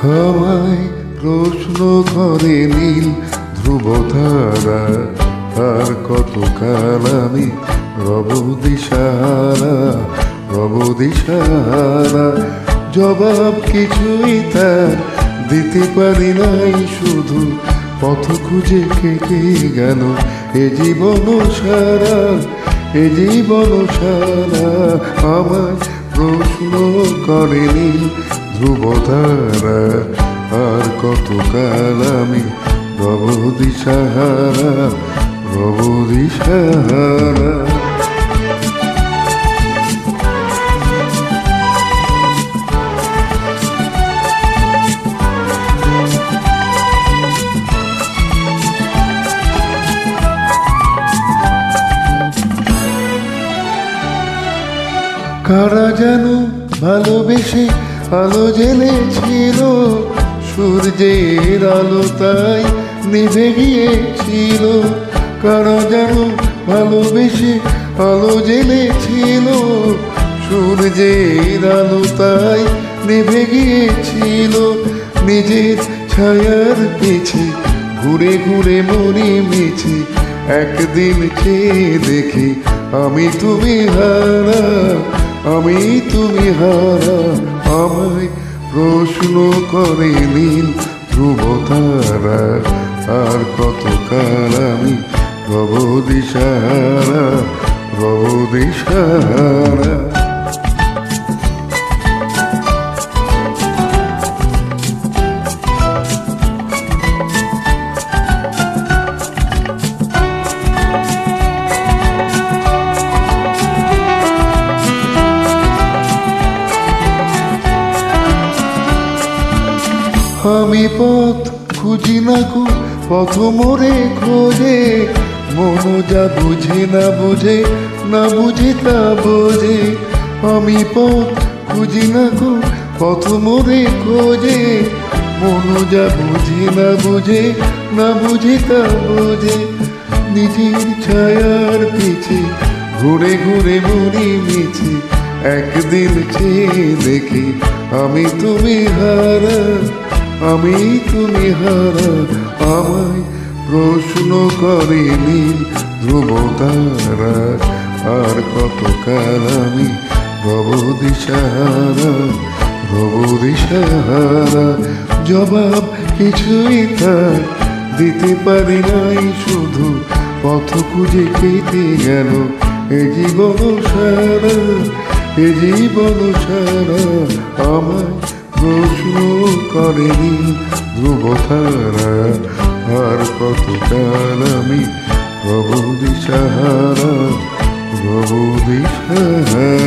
আমায় প্রশ্ন করে নীল ধ্রুবতারা, আর কতকাল আমি রব দিশাহারা, রব দিশাহারা। জবাব কিছুই তার দিতে পারি নাই, শুধু পথ খুঁজে কেটে গেল এ জীবন সারা, এ জীবন সারা। আমায় প্রশ্ন করে নীল ধ্রুবতারা, আর কতকাল আমি রব দিশাহারা, রব দিশাহারা। কারা যেন ভালোবেসে আলো জ্বেলেছিল, সূর্যের আলো তাই নিভে গিয়েছিল। কারা যেন ভালোবেসে আলো জ্বেলেছিল, সূর্যের আলো তাই নিভে গিয়েছিল। নিজের ছায়ার পিছে ঘুরে ঘুরে মরি মিছে, একদিন চেয়ে দেখি আমি তুমি হারা, আমি তুমি হারা। আমায় প্রশ্ন করে নীল ধ্রুবতারা, আর কতকাল আমি রব দিশাহারা, রব দিশাহারা। আমি পথ খুঁজি না কো পথ মোরে খোঁজে, মন যা বুঝে না বুঝে, না বুঝে তা বোঝে। আমি পথ খুঁজি না কো পথ মোরে খোঁজে, মন যা বুঝে না বুঝে, না বুঝে তা বোঝে। নিজের ছায়ার পিছে ঘুরে ঘুরে মরি মিছে, একদিন চেয়ে দেখি আমি তুমি হারা, আমি তুমি হারা। আমায় প্রশ্ন করে নীল ধ্রুবতারা, আর কতকাল আমি রব দিশাহারা, রব দিশাহারা। জবাব কিছুই তার দিতে পারি নাই, শুধু পথ খুঁজে কেটে গেল এ জীবন সারা, এ জীবন সারা। আমায় প্রশ্ন করে নীল ধ্রুবতারা, আর কতকাল আমি রব দিশাহারা, রব দিশাহারা।